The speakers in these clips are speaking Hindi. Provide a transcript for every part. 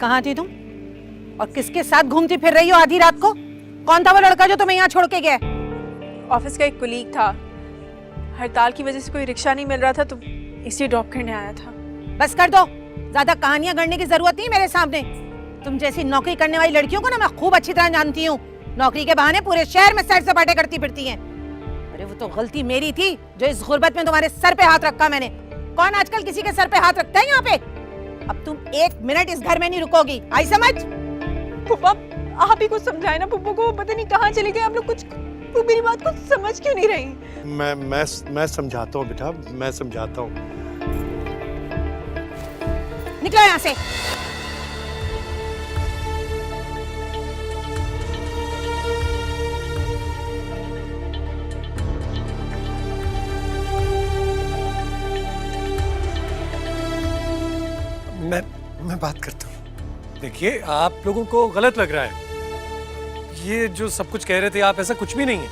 कहाँ थी तुम और किसके साथ घूमती फिर रही हो आधी रात को? कौन था वो लड़का जो तुम्हें यहाँ छोड़ के गया? ऑफिस का एक कुलीग था, हड़ताल की वजह से कोई रिक्शा नहीं मिल रहा था तो इसलिए ड्रॉप करने आया था। बस कर दो, ज्यादा कहानियां गढ़ने की जरूरत नहीं मेरे सामने। तुम जैसी नौकरी करने वाली लड़कियों को ना मैं खूब अच्छी तरह जानती हूँ। नौकरी के बहाने पूरे शहर में सैर सपाटे करती फिरती हैं। अरे वो तो गलती मेरी थी जो इस गुर्बत में तुम्हारे सर पे हाथ रखा मैंने। कौन आजकल किसी के सर पे हाथ रखता है यहाँ पे? अब तुम एक मिनट इस घर में नहीं रुकोगी, आई समझ? फूफा आप ही कुछ समझाए ना पुप्पो को, पता नहीं कहाँ चली गई। आप लोग कुछ, वो मेरी बात को समझ क्यों नहीं रही? मैं समझाता हूँ बेटा, मैं समझाता हूँ। निकलो यहाँ से। मैं बात करता हूँ। देखिए आप लोगों को गलत लग रहा है, ये जो सब कुछ कह रहे थे आप, ऐसा कुछ भी नहीं है।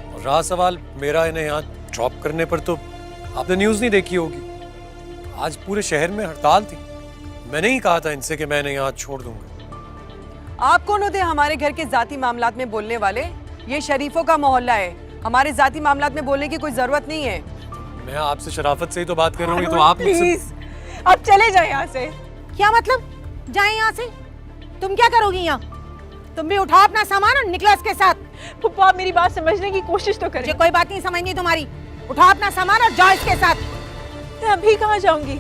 और रहा सवाल मेरा इन्हें यहाँ ड्रॉप करने पर, तो आपने न्यूज़ नहीं देखी होगी, आज पूरे शहर में हड़ताल थी। मैंने ही कहा था इनसे कि मैं इन्हें यहाँ छोड़ दूंगा। आप कौन होते हमारे घर के जाती मामलात में बोलने वाले? ये शरीफों का मोहल्ला है, हमारे जाती मामलात में बोलने की कोई जरूरत नहीं है। मैं आपसे शराफत से ही तो बात कर रहा हूँ, तो आप प्लीज आप चले जाए यहाँ से। क्या मतलब जाए यहाँ से? तुम क्या करोगी यहाँ? तुम भी उठाओ अपना सामान और निकलो इसके साथ। पुप्पा आप मेरी बात समझने की कोशिश तो करें। मुझे कोई बात नहीं समझनी तुम्हारी। उठाओ अपना सामान और जाओ इसके साथ। मैं अभी कहाँ जाऊंगी?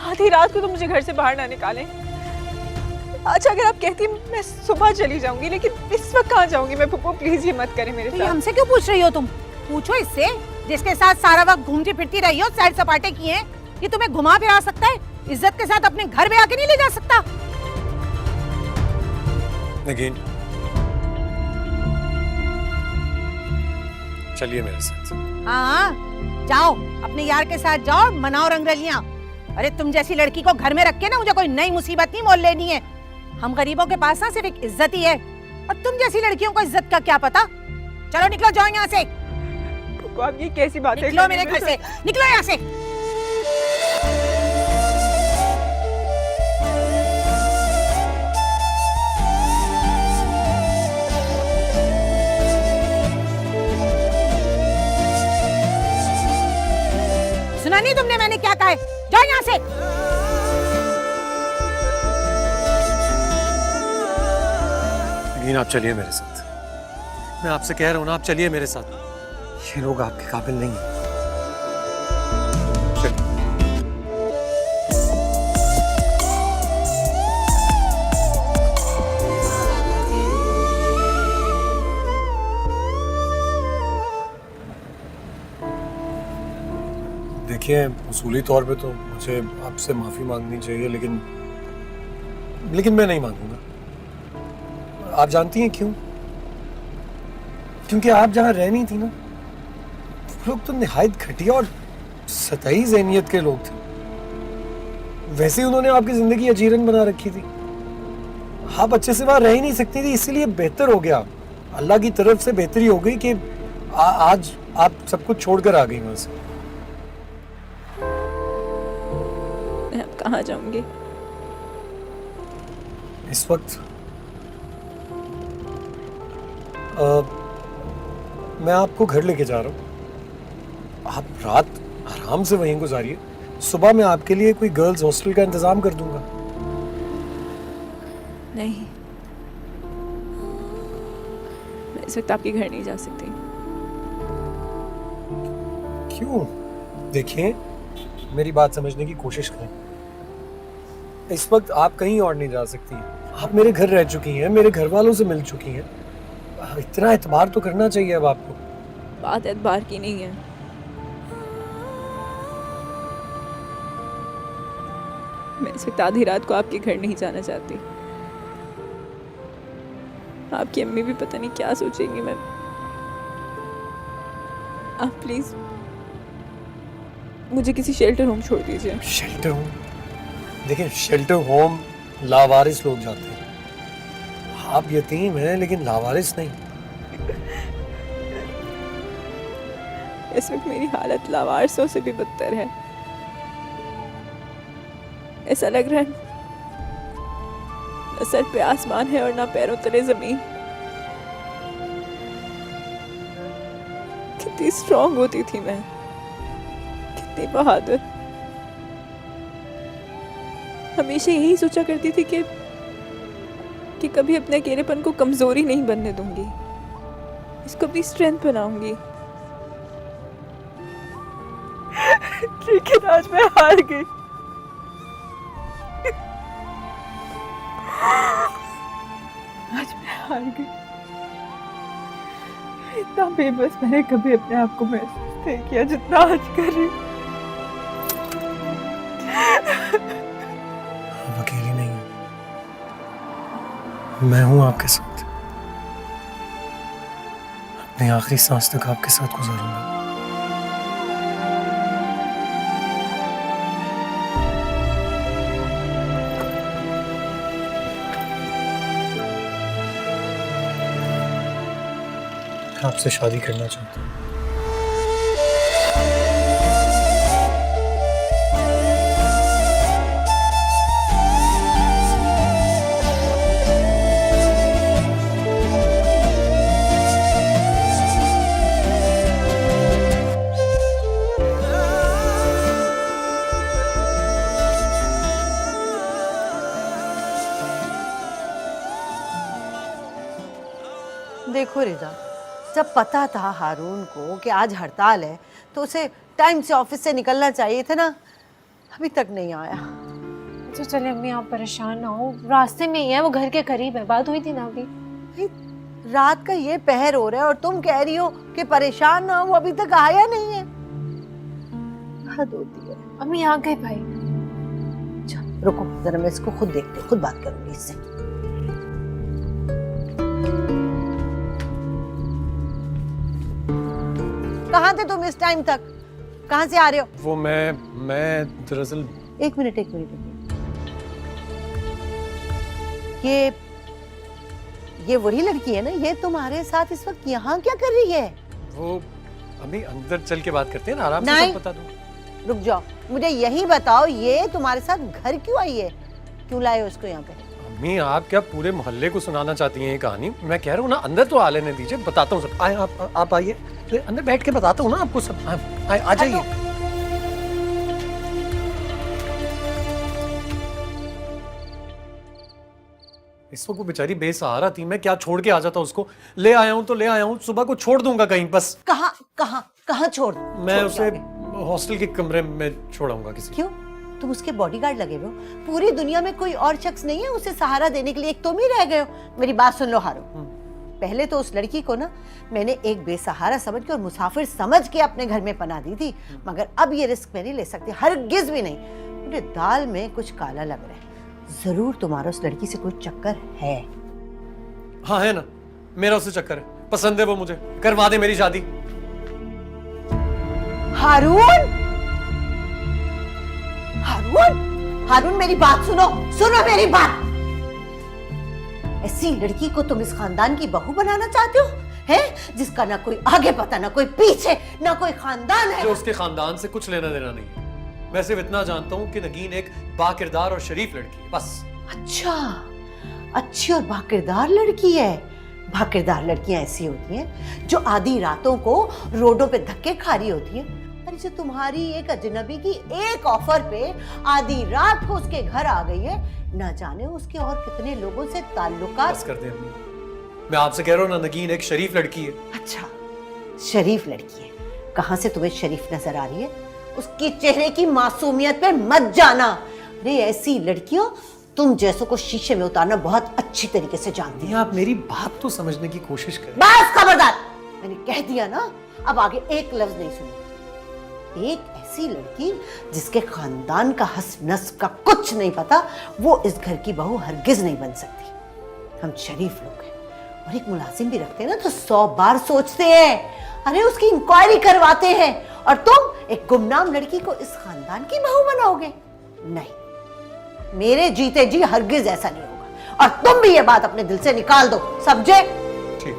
आधी रात को तो मुझे घर से बाहर ना निकालें। अच्छा अगर आप कहती मैं सुबह चली जाऊंगी, लेकिन इस वक्त कहाँ जाऊंगी मैं? पुप्पो प्लीज ये मत करें मेरे तो साथ। हमसे क्यों पूछ रही हो तुम? पूछो इससे जिसके साथ सारा वक्त घूमती फिरती रही हो, सैर सपाटे किए हैं। ये तुम्हें घुमा फिरा सकता है, इज्जत के साथ अपने घर में आके नहीं ले जा सकता। अगेन चलिए मेरे साथ। हाँ जाओ, अपने यार के साथ जाओ, मनाओ रंगरलियां। अरे तुम जैसी लड़की को घर में रख के ना मुझे कोई नई मुसीबत नहीं मोल लेनी है। हम गरीबों के पास ना सिर्फ एक इज्जत ही है, और तुम जैसी लड़कियों को इज्जत का क्या पता। चलो निकलो, जाओ यहाँ से। पुप्पो आप ये कैसी बात है? निकलो मेरे घर से, निकलो यहाँ से। सुना नहीं तुमने मैंने क्या कहा है? जाओ यहाँ से। अगेन आप चलिए मेरे साथ, मैं आपसे कह रहा हूँ ना, आप चलिए मेरे साथ। ये लोग आपके काबिल नहीं हैं। चलिए। देखिए उसूली तौर पे तो मुझे आपसे माफी मांगनी चाहिए, लेकिन मैं नहीं मांगूंगा। आप जानती हैं क्यों? क्योंकि आप जहां रहनी थी ना, लोग तो निहायत घटिया और सतही ज़हनियत के लोग थे। वैसे ही उन्होंने आपकी जिंदगी अजीरन बना रखी थी। आप अच्छे से वहां रह ही नहीं सकती थी, इसीलिए बेहतर हो गया, अल्लाह की तरफ से बेहतरी हो गई कि आज आप सब कुछ छोड़कर आ गई वहां से। मैं अब कहाँ जाऊंगी? इस वक्त मैं आपको घर लेके जा रहा हूँ। आप रात आराम से वहीं गुजारिए, सुबह मैं आपके लिए कोई गर्ल्स हॉस्टल का इंतजाम कर दूंगा। नहीं, मैं इस वक्त आपके घर नहीं जा सकती। क्यों? देखिए मेरी बात समझने की कोशिश करें। इस वक्त आप कहीं और नहीं जा सकती। आप मेरे घर रह चुकी हैं, मेरे घर वालों से मिल चुकी हैं, इतना एतबार तो करना चाहिए अब आपको। बात एतबार की नहीं है। मैं इस वक्त आधी रात को आपके घर नहीं जाना चाहती। आपकी अम्मी भी पता नहीं क्या सोचेंगी। मैं, आप प्लीज मुझे किसी शेल्टर होम छोड़ दीजिए। Shelter home? देखिए शेल्टर होम लावारिस लोग जाते हैं। आप यतीम हैं लेकिन लावारिस नहीं। इस वक्त मेरी हालत लावारिसों से भी बदतर है। ऐसा लग रहा है न सर पे आसमान है और ना पैरों तले जमीन। कितनी स्ट्रांग होती थी मैं, कितनी बहादुर। हमेशा यही सोचा करती थी कि कभी अपने अकेलेपन को कमजोरी नहीं बनने दूंगी, इसको अपनी स्ट्रेंथ बनाऊंगी। लेकिन आज मैं हार गई। आज मैं हार गई। इतना बेबस मैंने कभी अपने आप को महसूस नहीं किया जितना आज कर रही हूँ। आप अकेली नहीं हैं, मैं हूं आपके साथ। अपनी आखिरी सांस तक आपके साथ गुजारूंगा। आपसे शादी करना चाहता हूँ। देखो रिदा, जब पता था हारून को कि आज हड़ताल है तो उसे टाइम से ऑफिस से निकलना चाहिए था ना, अभी तक नहीं आया। अच्छा चले अम्मी, आप परेशान ना हो, रास्ते में ही है, वो घर के करीब है। बात हुई थी ना अभी। रात का ये पहर हो रहा है और तुम कह रही हो कि परेशान ना हो, वो अभी तक आया नहीं है। हद होती है। अम्मी आ गए भाई। अच्छा रुको जरा, मैं इसको खुद देखती हूँ, खुद बात करूंगी इससे। कहाँ थे तुम इस टाइम तक? कहाँ से आ रहे हो? वो मैं दरअसल एक मिनट। ये वही लड़की है ना? ये तुम्हारे साथ इस वक्त यहाँ क्या कर रही है? वो अभी अंदर चल के बात करते हैं ना, आराम से नहीं। सब बता दूं। रुक जाओ, मुझे यही बताओ, ये तुम्हारे साथ घर क्यों आई है? क्यों लाए हो इसको यहाँ पे? अम्मी आप क्या पूरे मोहल्ले को सुनाना चाहती हैं ये कहानी? मैं कह रहा हूँ ना, अंदर तो आ लेने दीजिए, बताता हूँ सब। आए आप आइए, तो अंदर बैठ के बताता हूँ ना आपको सब। आ जाइए। इस वक्त वो बेचारी बेसहारा थी, मैं क्या छोड़ के आ जाता उसको? ले आया हूँ तो ले आया हूँ, सुबह को छोड़ दूंगा कहीं बस। कहाँ छोड़? मैं उसे हॉस्टल के कमरे में छोड़ाऊंगा किसी। क्यों? तुम उसके बॉडीगार्ड लगे हो? पूरी दुनिया में कोई और शख्स नहीं है उसे सहारा देने के लिए, एक तुम ही रह गए हो। मेरी बात सुन लो हारून, पहले तो उस लड़की को ना मैंने एक बेसहारा समझ के और मुसाफिर समझ के अपने घर में पनाह दी थी, मगर अब ये रिस्क मैं नहीं ले सकती, हरगिज भी नहीं। मुझे दाल में कुछ काला लग रहा है। जरूर तुम्हारा उस लड़की से कोई चक्कर है। हाँ है ना, मेरा उससे चक्कर है, पसंद है वो मुझे, करवा दे मेरी शादी। हारून, हारून मेरी बात सुनो मेरी बात। ऐसी लड़की को तुम इस खानदान की बहू बनाना चाहते हो, हैं? जिसका ना कोई आगे पता, ना कोई पीछे, ना कोई खानदान है। जो उसके खानदान से कुछ लेना देना नहीं है। मैं सिर्फ इतना जानता हूँ कि नगीन एक बाकिरदार और शरीफ लड़की है, बस। अच्छा, अच्छी और बाकिरदार लड़की है। बाकिरदार लड़कियां ऐसी होती हैं जो आधी रातों को रोडों पे धक्के खा रही होती हैं। अरे जो तुम्हारी एक अजनबी की एक ऑफर पे आधी रात को उसके घर आ गई है, ना जाने उसके और कितने लोगों से ताल्लुकात। बस कर दे अम्मी, मैं आपसे कह रहा हूँ ना, नगीन एक शरीफ लड़की है। अच्छा, शरीफ लड़की है। कहाँ से तुम्हें शरीफ नजर आ रही है? उसकी चेहरे की मासूमियत पे मत जाना। अरे ऐसी लड़कियों तुम जैसों को शीशे में उतारना बहुत अच्छी तरीके से जानती है। आप मेरी बात तो समझने की कोशिश करें। बस खबरदार, मैंने कह दिया ना, अब आगे एक लफ्ज नहीं सुनूंगी। एक ऐसी लड़की जिसके खानदान का हस नस का कुछ नहीं पता, वो इस घर की बहू हरगिज नहीं बन सकती। हम शरीफ लोग हैं और एक मुलाजिम भी रखते हैं ना तो 100 बार सोचते हैं। अरे उसकी इंक्वायरी करवाते हैं, और तुम एक गुमनाम लड़की को इस खानदान की बहू बनाओगे? नहीं, मेरे जीते जी हरगिज ऐसा नहीं होगा, और तुम भी ये बात अपने दिल से निकाल दो, समझे? ठीक।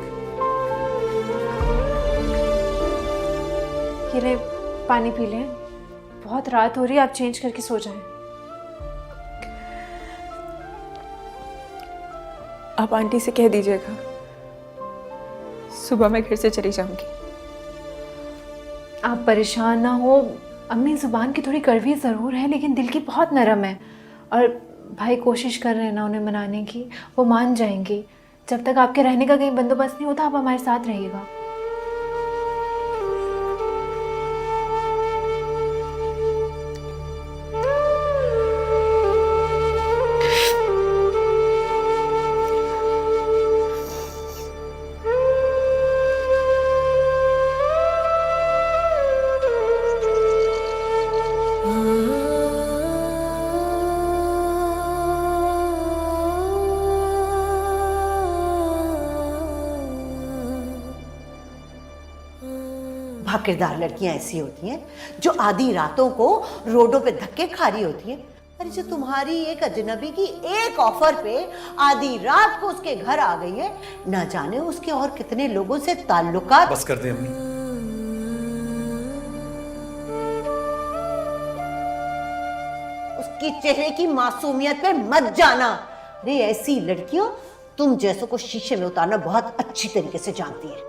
ये ले पानी पी लें, बहुत रात हो रही है, आप चेंज करके सो जाएं। आप आंटी से कह दीजिएगा सुबह मैं घर से चली जाऊंगी। आप परेशान ना हो। अम्मी ज़ुबान की थोड़ी कड़वी ज़रूर है लेकिन दिल की बहुत नरम है। और भाई कोशिश कर रहे हैं ना उन्हें मनाने की, वो मान जाएंगी। जब तक आपके रहने का कहीं बंदोबस्त नहीं होता आप हमारे साथ रहिएगा। भागीदार लड़कियां ऐसी होती हैं जो आधी रातों को रोडों पे धक्के खा रही होती हैं। अरे जो तुम्हारी एक अजनबी की एक ऑफर पे आधी रात को उसके घर आ गई है, ना जाने उसके और कितने लोगों से ताल्लुकात। बस कर दे अम्मी। उसकी चेहरे की मासूमियत पे मत जाना। अरे ऐसी लड़कियों तुम जैसों को शीशे में उतारना बहुत अच्छी तरीके से जानती है।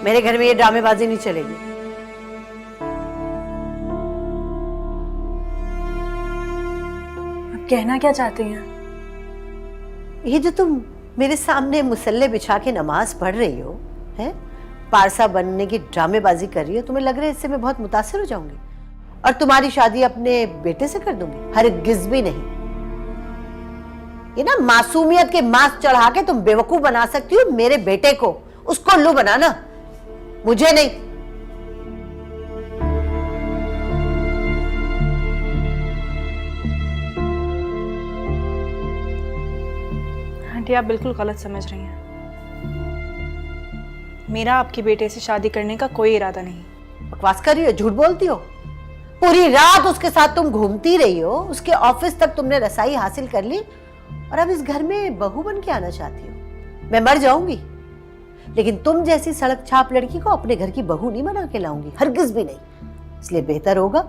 मेरे घर में ये ड्रामेबाजी नहीं चलेगी। आप कहना क्या चाहती हैं? ये जो तुम मेरे सामने मुसल्ले बिछा के नमाज पढ़ रही हो, हैं? पारसा बनने की ड्रामेबाजी कर रही हो, तुम्हें लग रहा है इससे मैं बहुत मुतासिर हो जाऊंगी और तुम्हारी शादी अपने बेटे से कर दूंगी? हरगिज़ भी नहीं। ये ना मासूमियत के मास्क चढ़ा के तुम बेवकूफ बना सकती हो मेरे बेटे को, उसको उल्लू बनाना, मुझे नहीं। आंटी आप बिल्कुल गलत समझ रही हैं। मेरा आपके बेटे से शादी करने का कोई इरादा नहीं। बकवास कर रही हो, झूठ बोलती हो। पूरी रात उसके साथ तुम घूमती रही हो, उसके ऑफिस तक तुमने रसाई हासिल कर ली और अब इस घर में बहू बन के आना चाहती हो। मैं मर जाऊंगी लेकिन तुम जैसी सड़क छाप लड़की को अपने घर की बहू नहीं बना के लाऊंगी, हरगिज भी नहीं। इसलिए बेहतर होगा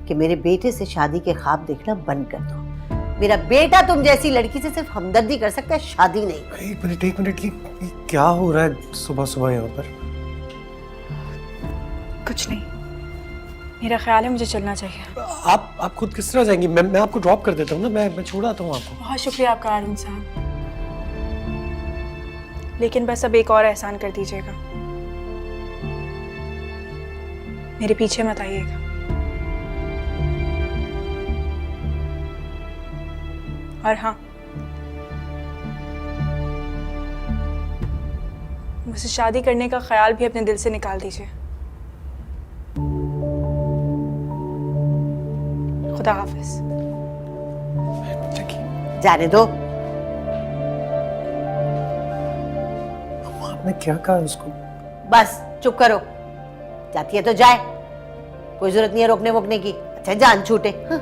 कि मेरे बेटे से शादी के ख्वाब देखना बंद कर दो। मेरा बेटा तुम जैसी लड़की से सिर्फ हमदर्दी कर सकता है, शादी नहीं। एक मिनट ये क्या हो रहा है सुबह सुबह यहाँ पर? कुछ नहीं, मेरा ख्याल है मुझे चलना चाहिए। आप खुद किस तरह जाएंगी? मैं आपको ड्रॉप कर देता हूँ ना, मैं छोड़ आता हूँ आपको। बहुत शुक्रिया आपका आर्यन साहब, लेकिन बस अब एक और एहसान कर दीजिएगा, मेरे पीछे मत आइएगा। और हाँ, मुझसे शादी करने का ख्याल भी अपने दिल से निकाल दीजिए। खुदा हाफिज। जाने दो। आपने क्या कहा उसको? बस चुप करो, जाती है तो जाए, कोई जरूरत नहीं है रोकने वोकने की। अच्छा जान छूटे। हाँ।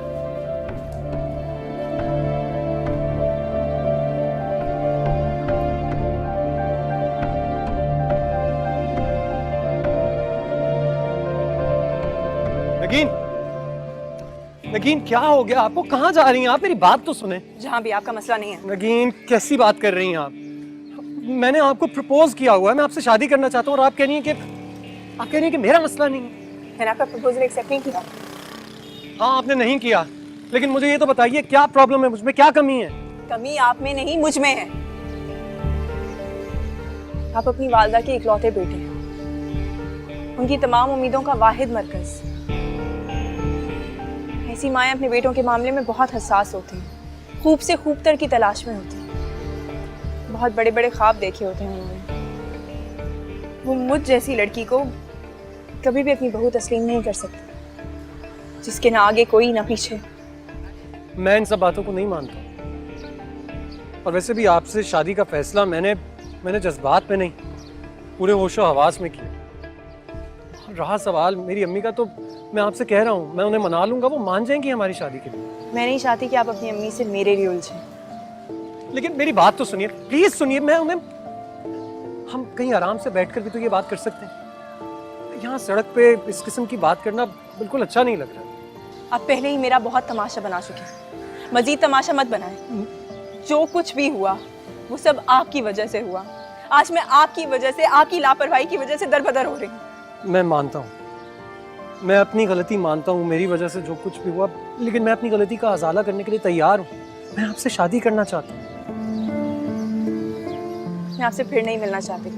नगीन, नगीन क्या हो गया आपको? कहाँ जा रही हैं आप? मेरी बात तो सुने। जहाँ भी आपका मसला नहीं है। नगीन कैसी बात कर रही हैं आप? मैंने आपको प्रपोज किया हुआ है, मैं आपसे शादी करना चाहता हूँ और आप कह रही हैं कि मेरा मसला नहीं है। मैंने आपका प्रपोजल एक्सेप्ट नहीं किया। हाँ आपने नहीं किया, लेकिन मुझे ये तो बताइए क्या प्रॉब्लम है, मुझमें क्या कमी है? कमी आप में नहीं मुझ में है। आप अपनी वालदा के इकलौते बेटे हैं, उनकी तमाम उम्मीदों का वाहिद मरकज। ऐसी माएँ अपने बेटों के मामले में बहुत हसास होती हैं, खूब से खूबतर की तलाश में होती हैं। बहुत बड़े बड़े ख्वाब देखे होते हैं उन्होंने। वो मुझ जैसी लड़की को कभी भी अपनी बहू तस्लीम नहीं कर सकती, जिसके ना आगे कोई ना पीछे। मैं इन सब बातों को नहीं मानता, और वैसे भी आपसे शादी का फैसला मैंने जज्बात में नहीं, पूरे होशो हवास में किया। रहा सवाल मेरी अम्मी का, तो मैं आपसे कह रहा हूँ मैं उन्हें मना लूंगा, वो मान जाएंगी हमारी शादी के लिए। मैं नहीं चाहती कि आप अपनी अम्मी से मेरे लिए उलझें। लेकिन मेरी बात तो सुनिए, प्लीज सुनिए। हम कहीं आराम से बैठकर भी तो ये बात कर सकते हैं। यहाँ सड़क पे इस किस्म की बात करना बिल्कुल अच्छा नहीं लग रहा। आप पहले ही मेरा बहुत तमाशा बना चुके हैं, मजीद तमाशा मत बनाएं। जो कुछ भी हुआ वो सब आपकी वजह से हुआ। आज मैं आपकी वजह से, आपकी लापरवाही की वजह से दरबदर हो रही हूँ। मैं मानता हूँ, मैं अपनी गलती मानता हूँ, मेरी वजह से जो कुछ भी हुआ, लेकिन मैं अपनी गलती का अजाला करने के लिए तैयार हूँ। मैं आपसे शादी करना चाहता हूँ। मैं आपसे फिर नहीं मिलना चाहती।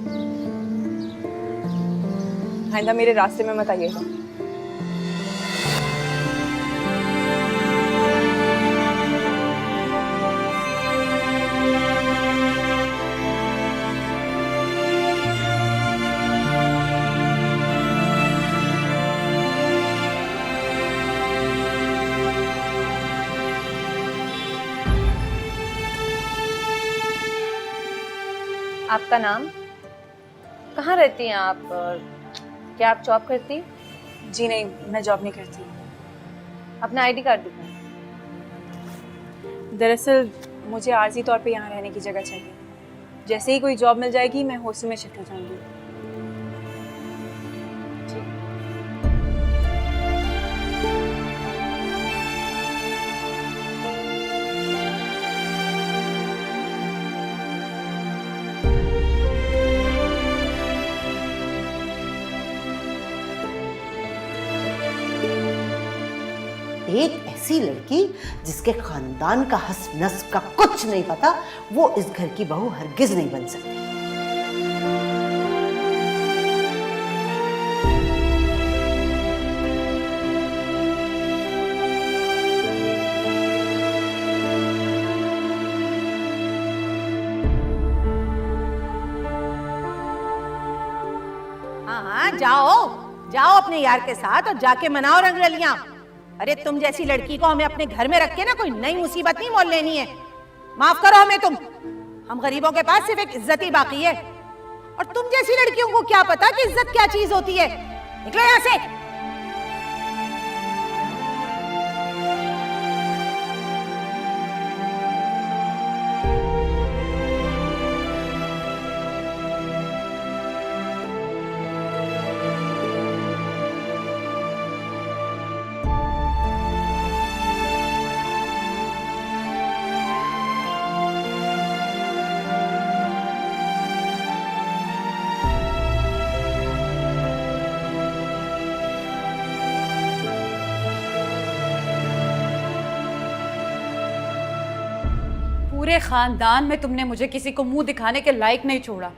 आइंदा मेरे रास्ते में मत आइएगा। आपका नाम? कहाँ रहती हैं आप? और क्या आप जॉब करती हैं? जी नहीं, मैं जॉब नहीं करती। अपना आईडी कार्ड दिखाएं। दरअसल मुझे आर्जी तौर पे यहाँ रहने की जगह चाहिए। जैसे ही कोई जॉब मिल जाएगी मैं हॉस्टल में शिफ्ट हो जाऊंगी। एक ऐसी लड़की जिसके खानदान का हस्ब नस्ब का कुछ नहीं पता, वो इस घर की बहू हरगिज नहीं बन सकती। हाँ हाँ जाओ जाओ अपने यार के साथ और जाके मनाओ रंगरलियां। अरे तुम जैसी लड़की को हमें अपने घर में रख के ना कोई नई मुसीबत नहीं मोल लेनी है। माफ करो हमें तुम, हम गरीबों के पास सिर्फ एक इज्जत ही बाकी है, और तुम जैसी लड़कियों को क्या पता कि इज्जत क्या चीज होती है। निकलो यहाँ से। पूरे खानदान में तुमने मुझे किसी को मुंह दिखाने के लायक नहीं छोड़ा।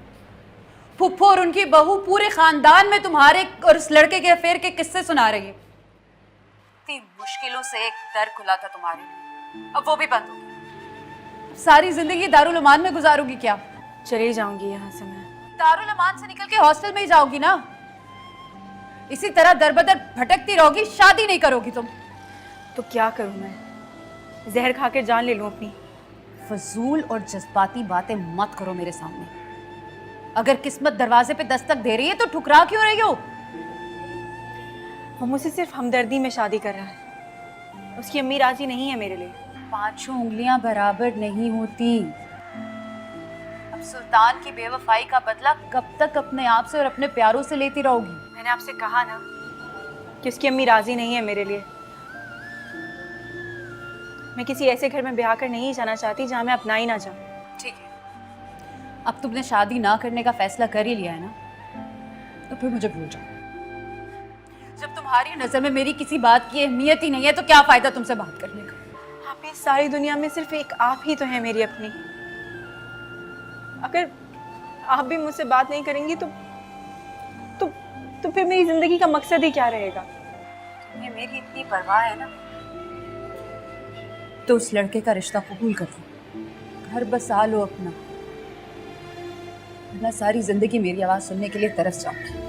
फुफ्फो और उनकी बहू पूरे खानदान में तुम्हारे और उस लड़के के अफेयर के किस्से सुना रही है। इतनी मुश्किलों से एक दर खुला था तुम्हारे लिए, अब वो भी बंद हो गया। सारी जिंदगी दारुल उमान में गुजारोगी क्या? चली जाऊंगी यहाँ से मैं। दारुल अमान से निकल के हॉस्टल में ही जाओगी ना? इसी तरह दरबदर भटकती रहोगी, शादी नहीं करोगी तुम। तो क्या करूं मैं? जहर खा के जान ले लूं अपनी? फजूल और जज्बाती बातें मत करो मेरे सामने। अगर किस्मत दरवाजे पे दस्तक दे रही है तो ठुकरा क्यों रही हो? वो मुझसे सिर्फ हमदर्दी में शादी कर रहा है, उसकी अम्मी राजी नहीं है मेरे लिए। पांचों उंगलियां बराबर नहीं होती। अब सुल्तान की बेवफाई का बदला कब तक अपने आप से और अपने प्यारों से लेती रहोगी? मैंने आपसे कहा ना कि उसकी अम्मी राजी नहीं है मेरे लिए। मैं किसी ऐसे घर में ब्याह कर नहीं जाना चाहती जहां मैं अपना ही ना जाऊं। ठीक है, अब तुमने शादी ना करने का फैसला कर ही लिया है ना, तो फिर मुझे भूल जाओ। जब तुम्हारी नजर में मेरी किसी बात की अहमियत ही नहीं है तो क्या फायदा तुमसे बात करने का? आप इस सारी दुनिया में सिर्फ एक आप ही तो हैं मेरी अपनी। अगर आप भी मुझसे बात नहीं करेंगी तो फिर मेरी जिंदगी का मकसद ही क्या रहेगा? तुम्हें मेरी इतनी परवाह है ना, तो उस लड़के का रिश्ता कबूल कर लो, घर बसा लो अपना, वरना सारी जिंदगी मेरी आवाज सुनने के लिए तरस जाऊंगी।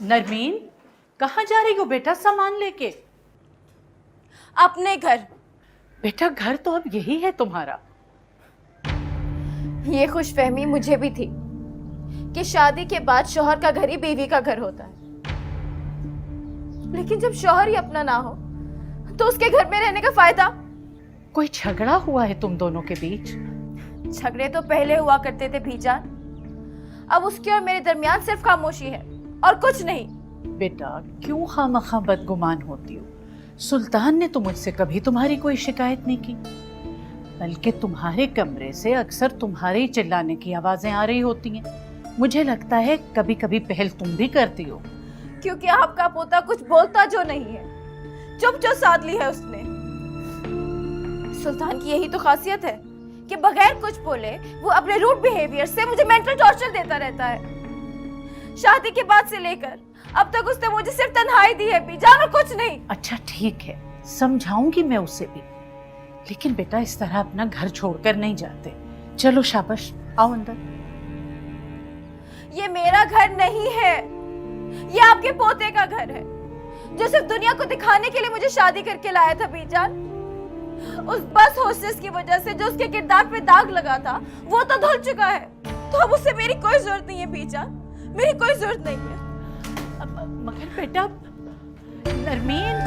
नरमीन, कहाँ जा रही हो बेटा सामान लेके? अपने घर। बेटा घर तो अब यही है तुम्हारा। ये खुशफहमी मुझे भी थी कि शादी के बाद शौहर का घर ही बीवी का घर होता है, लेकिन जब शौहर ही अपना ना हो तो उसके घर में रहने का फायदा? कोई झगड़ा हुआ है तुम दोनों के बीच? झगड़े तो पहले हुआ करते थे भीजान, अब उसके और मेरे दरमियान सिर्फ खामोशी है और कुछ नहीं। बेटा क्यों खामखा बदगुमान होती हो? सुल्तान ने तो मुझसे कभी तुम्हारी कोई शिकायत नहीं की, बल्कि तुम्हारे कमरे से अक्सर तुम्हारे ही चिल्लाने की आवाजें आ रही होती हैं। मुझे लगता है कभी कभी पहल तुम भी करती हो। क्योंकि आपका पोता कुछ बोलता जो नहीं है, चुप जो साध ली है उसने। सुल्तान की यही तो खासियत है कि बगैर कुछ बोले वो अपने रूड बिहेवियर से मुझे मेंटल टॉर्चर देता रहता है। शादी के बाद से लेकर अब तक उसने मुझे सिर्फ तन्हाई दी है बीजान, और कुछ नहीं। अच्छा ठीक है, समझाऊंगी मैं उसे भी, लेकिन बेटा इस तरह अपना घर छोड़कर नहीं जाते। चलो शाबाश, आओ अंदर। ये मेरा घर नहीं है, ये आपके पोते का घर है, जो सिर्फ दुनिया को दिखाने के लिए मुझे शादी करके लाया था बीजान। उस बस होस्टेस की वजह से जो उसके किरदार पे दाग लगा था वो तो धुल चुका है, तो अब उससे मेरी कोई जरूरत नहीं है बीजान, मेरी कोई जरूरत नहीं है। मगर बेटा नरमीन,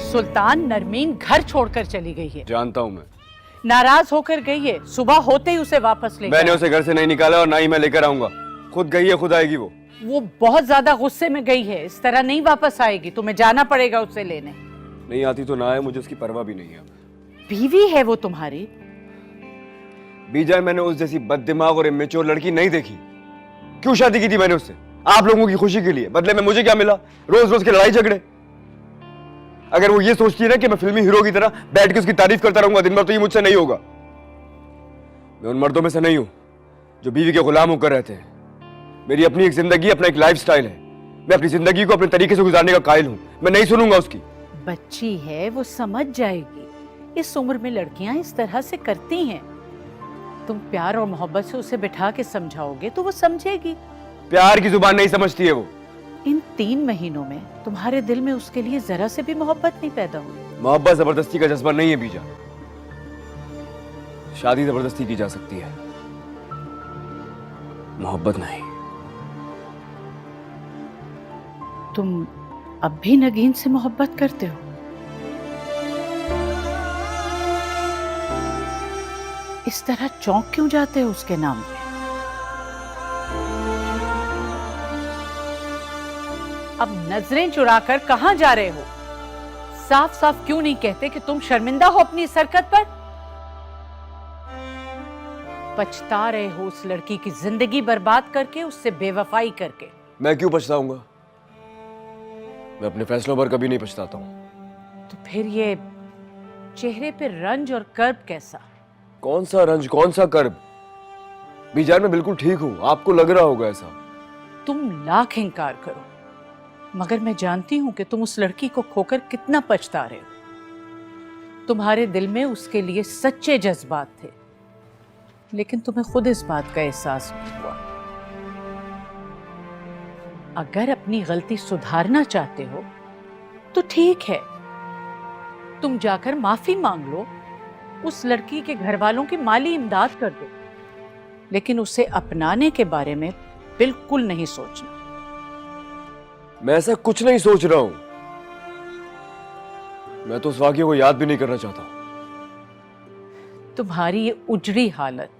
सुल्तान नरमीन घर छोड़कर चली गई है। जानता हूँ मैं। नाराज होकर गई है, सुबह होते ही उसे वापस ले मैंने उसे घर से नहीं निकाला और ना ही मैं लेकर आऊंगा। खुद गई है, खुद आएगी वो बहुत ज्यादा गुस्से में गई है, इस तरह नहीं वापस आएगी, तुम्हें जाना पड़ेगा उसे लेने। नहीं आती तो ना आए, मुझे उसकी परवाह भी नहीं है। बीवी है वो तुम्हारी। बीजान, मैंने उस जैसी बददिमाग और इमेच्योर लड़की नहीं देखी। क्यों शादी की थी मैंने उससे? आप लोगों की खुशी के लिए। बदले में मुझे क्या मिला? रोज रोज के लड़ाई झगड़े। अगर वो ये सोचती है ना कि मैं फिल्मी हीरो की तरह बैठ के उसकी तारीफ करता रहूंगा दिन भर, तो ये मुझसे नहीं होगा। मैं उन मर्दों में से नहीं हूं जो बीवी के गुलाम होकर रहते हैं। मेरी अपनी एक जिंदगी, अपना एक लाइफस्टाइल है। मैं अपनी जिंदगी को अपने तरीके से गुजारने का कायल हूं। मैं नहीं सुनूंगा उसकी। बच्ची है, वो समझ जाएगी। इस उम्र में लड़कियां इस तरह से करती हैं। तुम प्यार और मोहब्बत से उसे बिठा के समझाओगे तो वो समझेगी। प्यार की जुबान नहीं समझती है वो। इन 3 महीनों में तुम्हारे दिल में उसके लिए जरा से भी मोहब्बत नहीं पैदा हुई। मोहब्बत जबरदस्ती का जज्बा नहीं है बीजा। शादी जबरदस्ती की जा सकती है, मोहब्बत नहीं। तुम अब भी नगीन से मोहब्बत करते हो? इस तरह चौंक क्यों जाते हो उसके नाम पे? अब नजरें चुराकर कहां जा रहे हो? साफ साफ क्यों नहीं कहते कि तुम शर्मिंदा हो अपनी इस हरकत पर? पछता रहे हो उस लड़की की जिंदगी बर्बाद करके, उससे बेवफाई करके। मैं क्यों पछताऊंगा? मैं अपने फैसलों पर कभी नहीं पछताता हूँ। तो फिर ये चेहरे पे रंज और कर्ब कैसा? कौन सा रंज, कौन सा कर्ब? बीजान मैं बिल्कुल ठीक हूँ, आपको लग रहा होगा ऐसा। तुम लाख इनकार करो, मगर मैं जानती हूं कि तुम उस लड़की को खोकर कितना पछता रहे हो। तुम्हारे दिल में उसके लिए सच्चे जज्बात थे, लेकिन तुम्हें खुद इस बात का एहसास नहीं हुआ। अगर अपनी गलती सुधारना चाहते हो तो ठीक है, तुम जाकर माफी मांग लो, उस लड़की के घर वालों की माली इमदाद कर दो, लेकिन उसे अपनाने के बारे में बिल्कुल नहीं सोचना। मैं ऐसा कुछ नहीं सोच रहा हूं। मैं तो उस वाकये को याद भी नहीं करना चाहता। तुम्हारी ये उजड़ी हालत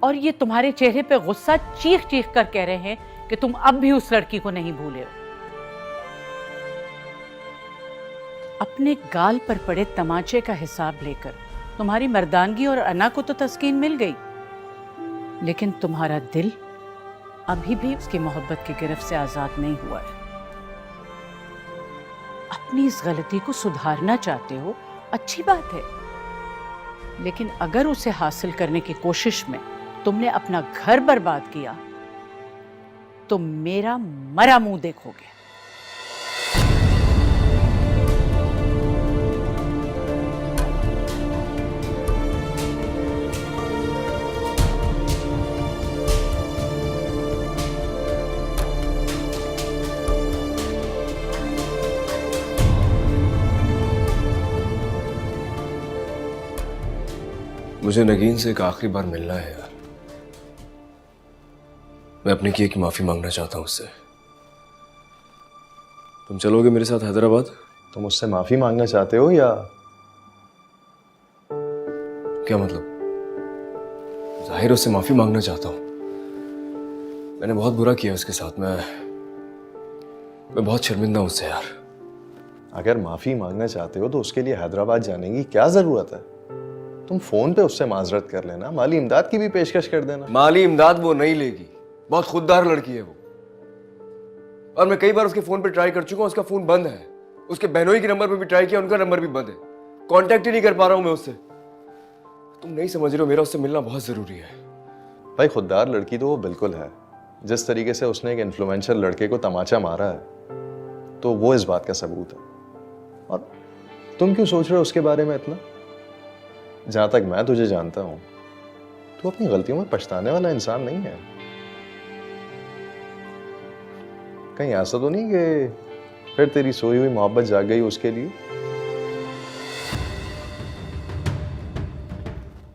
और ये तुम्हारे चेहरे पे गुस्सा चीख चीख कर कह रहे हैं कि तुम अब भी उस लड़की को नहीं भूले हो। अपने गाल पर पड़े तमाचे का हिसाब लेकर तुम्हारी मर्दानगी और अना को तो तस्कीन मिल गई, लेकिन तुम्हारा दिल अभी भी उसकी मोहब्बत की गिरफ्त से आजाद नहीं हुआ है। अपनी इस गलती को सुधारना चाहते हो, अच्छी बात है, लेकिन अगर उसे हासिल करने की कोशिश में तुमने अपना घर बर्बाद किया तो मेरा मरा मुंह देखोगे। मुझे नगीन से एक आखिरी बार मिलना है यार। मैं अपने किए की माफी मांगना चाहता हूं उससे। तुम चलोगे मेरे साथ हैदराबाद? तुम उससे माफी मांगना चाहते हो या क्या मतलब? जाहिर उससे माफी मांगना चाहता हूं। मैंने बहुत बुरा किया उसके साथ। मैं बहुत शर्मिंदा हूं उससे यार। अगर माफी मांगना चाहते हो तो उसके लिए हैदराबाद जाने की क्या जरूरत है? तुम फोन पे उससे माजरत कर लेना, माली इमदाद की भी पेशकश कर देना। माली इमदाद वो नहीं लेगी, बहुत खुददार लड़की है वो। और मैं कई बार उसके फोन पे ट्राई कर चुका हूं, उसका फोन बंद है। उसके बहनोई के नंबर पे भी ट्राई किया, उनका नंबर भी बंद है। कांटेक्ट ही नहीं कर पा रहा हूं मैं उससे। तुम नहीं समझ रहे हो, मेरा उससे मिलना बहुत जरूरी है। भाई खुददार लड़की तो वो बिल्कुल है। जिस तरीके से उसने एक इन्फ्लुएंशियल लड़के को तमाचा मारा है तो वो इस बात का सबूत है। और तुम क्यों सोच रहे हो उसके बारे में इतना? जहां तक मैं तुझे जानता हूं तू अपनी गलतियों में पछताने वाला इंसान नहीं है। कहीं ऐसा तो नहीं कि फिर तेरी सोई हुई मोहब्बत जाग गई उसके लिए?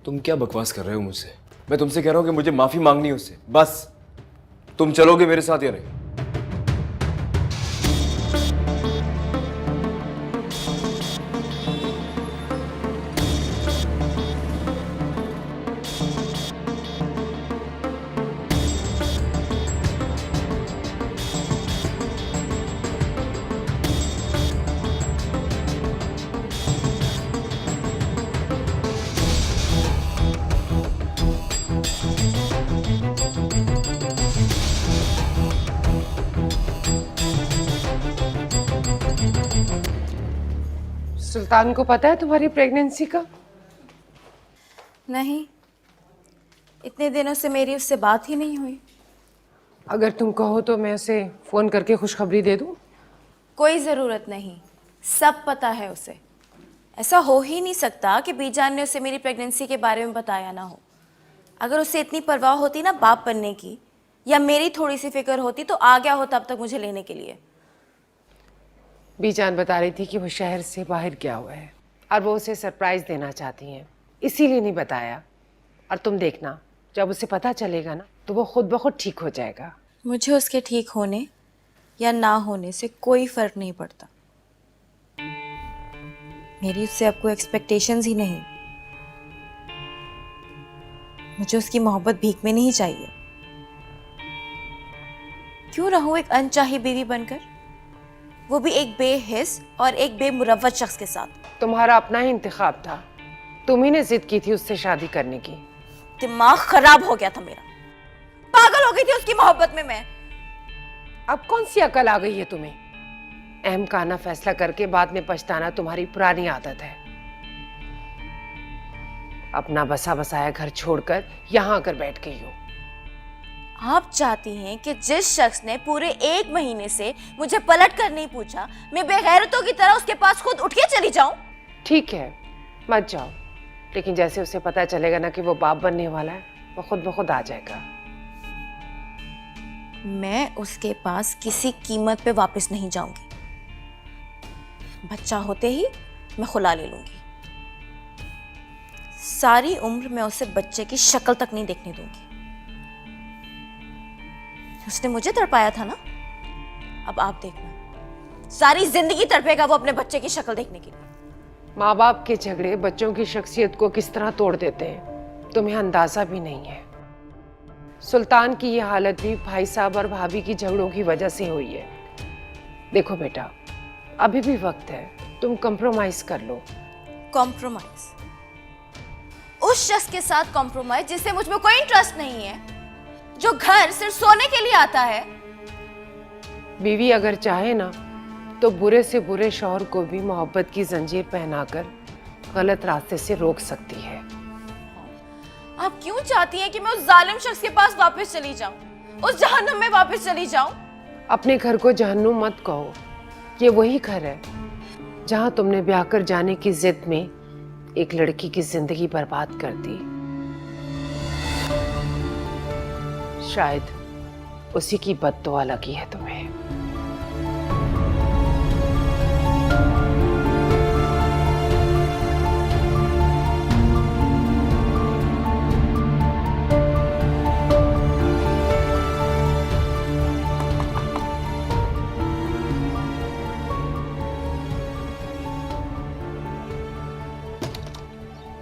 तुम क्या बकवास कर रहे हो मुझसे? मैं तुमसे कह रहा हूं कि मुझे माफी मांगनी है उससे, बस। तुम चलोगे मेरे साथ या नहीं? सुल्तान को पता है तुम्हारी प्रेगनेंसी का? नहीं, इतने दिनों से मेरी उससे बात ही नहीं हुई। अगर तुम कहो तो मैं उसे फोन करके खुशखबरी दे दूं? कोई ज़रूरत नहीं, सब पता है उसे। ऐसा हो ही नहीं सकता कि बीजान ने उसे मेरी प्रेगनेंसी के बारे में बताया ना हो। अगर उसे इतनी परवाह होती ना बाप बनने की, या मेरी थोड़ी सी फिक्र होती तो आ गया होता अब तक मुझे लेने के लिए। बीजान बता रही थी कि वो शहर से बाहर गया हुआ है और वो उसे सरप्राइज देना चाहती हैं, इसीलिए नहीं बताया। और तुम देखना, जब उसे पता चलेगा ना तो वो खुद ब खुद ठीक हो जाएगा। मुझे उसके ठीक होने या ना होने से कोई फर्क नहीं पड़ता। मेरी उससे अब कोई एक्सपेक्टेशंस ही नहीं। मुझे उसकी मोहब्बत भीख में नहीं चाहिए। क्यों रहूं एक अनचाही बीवी बनकर, वो भी एक बेहिस और एक बेमुरव्वत शख्स के साथ। तुम्हारा अपना ही इंतखाब था, तुम ही ने जिद की थी उससे शादी करने की। दिमाग खराब हो गया था मेरा, पागल हो गई थी उसकी मोहब्बत में मैं। अब कौन सी अकल आ गई है तुम्हें? अहम काना फैसला करके बाद में पछताना तुम्हारी पुरानी आदत है। अपना बसा बसाया घर छोड़कर यहाँ आकर बैठ गई हो। आप चाहती हैं कि जिस शख्स ने पूरे 1 महीने से मुझे पलट कर नहीं पूछा, मैं बेगैरतों की तरह उसके पास खुद उठ के चली जाऊं? ठीक है, मत जाओ, लेकिन जैसे उसे पता चलेगा ना कि वो बाप बनने वाला है, वो खुद ब खुद आ जाएगा। मैं उसके पास किसी कीमत पे वापस नहीं जाऊंगी। बच्चा होते ही मैं खुला ले लूंगी। सारी उम्र मैं उसे बच्चे की शक्ल तक नहीं देखने दूंगी। उसने मुझे तड़पाया था ना, अब आप देखना, सारी जिंदगी तड़पेगा वो अपने बच्चे की शक्ल देखने के लिए। माँ बाप के झगड़े बच्चों की शख्सियत को किस तरह तोड़ देते हैं तुम्हें अंदाजा भी नहीं है। सुल्तान की यह हालत भी भाई साहब और भाभी की झगड़ों की वजह से हुई है। देखो बेटा, अभी भी वक्त है, तुम कॉम्प्रोमाइज कर लो। कॉम्प्रोमाइज? उस शख्स के साथ कॉम्प्रोमाइज जिससे मुझ में कोई इंटरेस्ट नहीं है, जो घर सिर्फ सोने के लिए आता है। बीवी अगर चाहे ना तो बुरे से बुरे शौहर को भी मोहब्बत की जंजीर पहनाकर गलत रास्ते से रोक सकती है। आप क्यों चाहती हैं कि मैं उस जालिम शख्स के पास वापस चली जाऊं, उस जहन्नुम में वापस चली जाऊं? अपने घर को जहन्नुम मत कहो, ये वही घर है जहां तुमने ब्याह कर जाने की जिद में एक लड़की की जिंदगी बर्बाद कर दी। शायद उसी की बद्दुआ लगी है तुम्हें।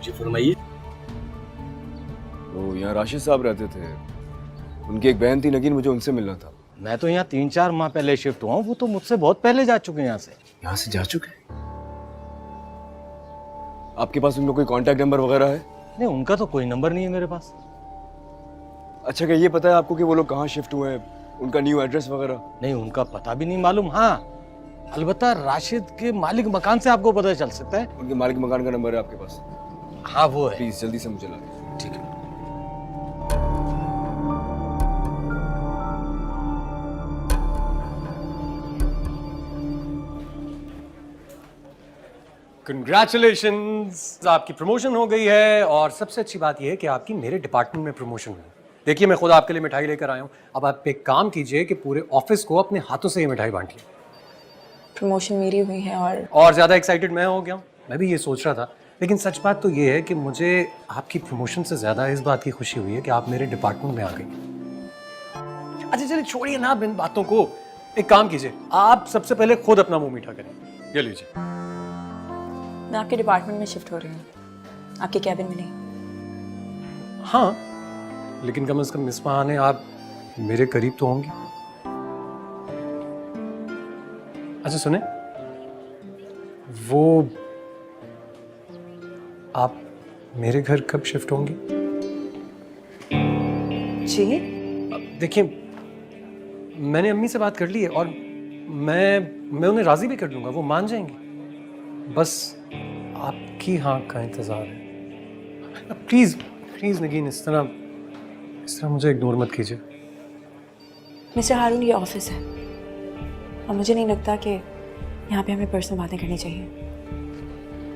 जी फरमाइए। वो यहाँ राशिद साहब रहते थे, उनकी एक बहन थी नगीन, मुझे उनसे मिलना था। मैं तो यहाँ 3-4 माह पहले शिफ्ट हुआ हूँ, वो तो मुझसे बहुत पहले जा चुके हैं यहाँ से। यहाँ से जा चुके हैं? आपके पास उनका कोई कांटेक्ट नंबर वगैरह है? नहीं, उनका तो कोई नंबर नहीं है मेरे पास। अच्छा, क्या ये पता है आपको कि वो लोग कहाँ शिफ्ट हुए हैं, उनका न्यू एड्रेस वगैरह? नहीं, उनका पता भी नहीं मालूम। हाँ, अलबत्ता राशिद के मालिक मकान से आपको पता चल सकता है। उनके मालिक मकान का नंबर है आपके पास? हाँ, वो है। प्लीज जल्दी से मुझे ला दीजिए। ठीक है। कंग्रेचुलेशंस, आपकी प्रमोशन हो गई है और सबसे अच्छी बात यह है कि आपकी मेरे डिपार्टमेंट में प्रमोशन हुई। देखिए, मैं खुद आपके लिए मिठाई लेकर आया हूँ। अब आप एक काम कीजिए कि पूरे ऑफिस को अपने हाथों से ये मिठाई बांटिए। प्रमोशन मेरी हुई है और ज़्यादा एक्साइटेड मैं हो गया हूँ। मैं भी ये सोच रहा था, लेकिन सच बात तो ये है कि मुझे आपकी प्रमोशन से ज़्यादा इस बात की खुशी हुई है कि आप मेरे डिपार्टमेंट में आ गई। अच्छा चलिए, छोड़िए ना इन बातों को। एक काम कीजिए, आप सबसे पहले खुद अपना मुंह मीठा करें। ये लीजिए। मैं आपके डिपार्टमेंट में शिफ्ट हो रही हूँ, आपके कैबिन में नहीं। हाँ, लेकिन कम से कम इस बहाने आप मेरे करीब तो होंगी। अच्छा सुने, वो आप मेरे घर कब शिफ्ट होंगी? जी? देखिए, मैंने अम्मी से बात कर ली है और मैं उन्हें राजी भी कर दूंगा, वो मान जाएंगी। बस आपकी हाँ का इंतजार है। प्लीज प्लीज नगीन, इस तरह मुझे इग्नोर मत कीजिए। मिस्टर हारून, ये ऑफिस है और मुझे नहीं लगता कि यहाँ पे हमें पर्सनल बातें करनी चाहिए।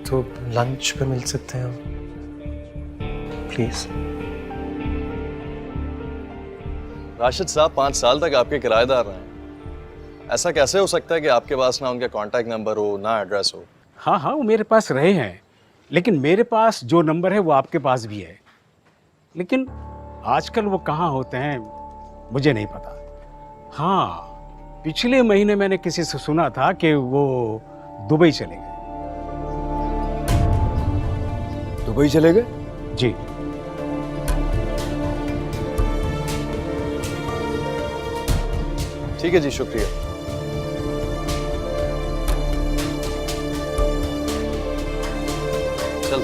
तो लंच पे मिल सकते हैं हम, प्लीज। राशिद साहब 5 साल तक आपके किराएदार रहे। ऐसा कैसे हो सकता है कि आपके पास ना उनका कांटेक्ट नंबर हो, ना एड्रेस हो? हाँ हाँ, वो मेरे पास रहे हैं, लेकिन मेरे पास जो नंबर है वो आपके पास भी है। लेकिन आजकल वो कहाँ होते हैं मुझे नहीं पता। हाँ, पिछले महीने मैंने किसी से सुना था कि वो दुबई चले गए। दुबई चले गए? जी। ठीक है जी, शुक्रिया। चल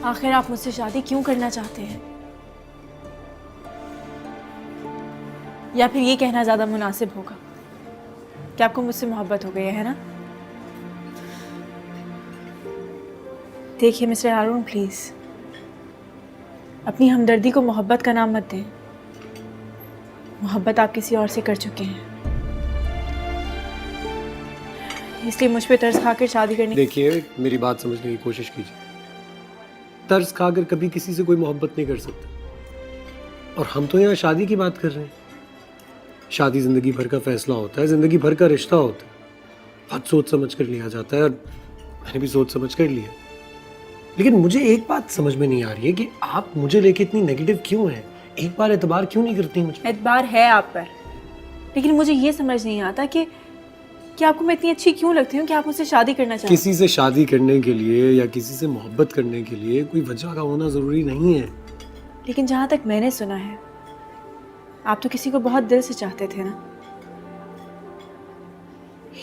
आखिर आप मुझसे शादी क्यों करना चाहते हैं? या फिर ये कहना ज़्यादा मुनासिब होगा कि आपको मुझसे मोहब्बत हो गई है ना? देखिए मिस्टर हारून, प्लीज़ अपनी हमदर्दी को मोहब्बत का नाम मत दें। मोहब्बत आप किसी और से कर चुके हैं, इसलिए मुझ पे तरस खाकर शादी करने। देखिए, मेरी बात समझने की कोशिश कीजिए। तरस खाकर कभी किसी से कोई मोहब्बत नहीं कर सकता। और हम तो यहाँ शादी की बात कर रहे हैं। शादी जिंदगी भर का फैसला होता है, जिंदगी भर का रिश्ता होता है। बहुत सोच समझ कर लिया जाता है, और मैंने भी सोच समझ कर लिया। लेकिन मुझे एक बात समझ में नहीं आ रही है कि आप मुझे लेके इतनी नेगेटिव क्यों हैं? एक बार एतबार क्यों नहीं करती मुझे? एतबार है आप पर, लेकिन मुझे ये समझ नहीं आता कि आपको मैं इतनी अच्छी क्यों लगती हूँ कि आप मुझसे शादी करना चाहते हैं। किसी से शादी करने के लिए या किसी से मोहब्बत करने के लिए कोई वजह का होना जरूरी नहीं है। लेकिन जहाँ तक मैंने सुना है, आप तो किसी को बहुत दिल से चाहते थे ना?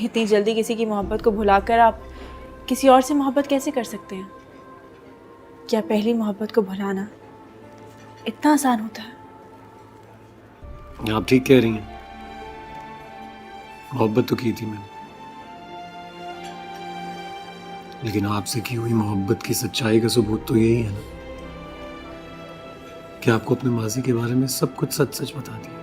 इतनी जल्दी किसी की मोहब्बत को भुलाकर आप किसी और से मोहब्बत कैसे कर सकते हैं? क्या पहली मोहब्बत को भुलाना इतना आसान होता है? आप ठीक कह रही हैं। मोहब्बत तो की थी मैंने, लेकिन आपसे की हुई मोहब्बत की सच्चाई का सबूत तो यही है ना कि आपको अपने माजी के बारे में सब कुछ सच सच बता दिया।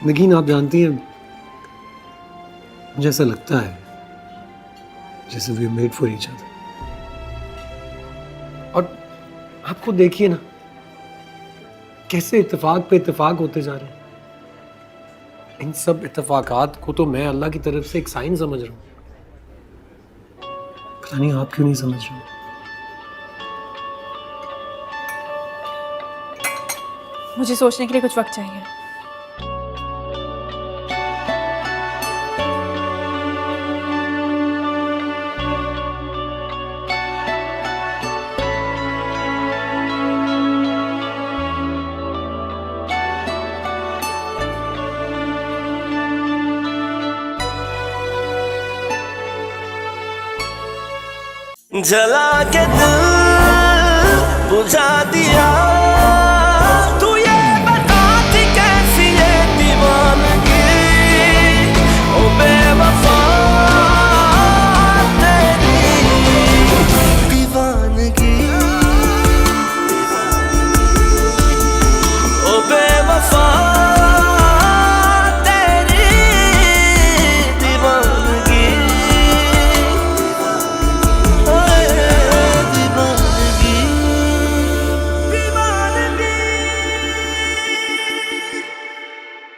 लेकिन आप जानती हैं, मुझे ऐसा लगता है जैसे we made for each other. और आपको देखिए ना, कैसे इत्तेफाक पे इत्तेफाक होते जा रहे हैं। इन सब इत्तेफाकात को तो मैं अल्लाह की तरफ से एक साइन समझ रहा हूँ। पता नहीं आप क्यों नहीं समझ रहे? मुझे सोचने के लिए कुछ वक्त चाहिए। जला के दिल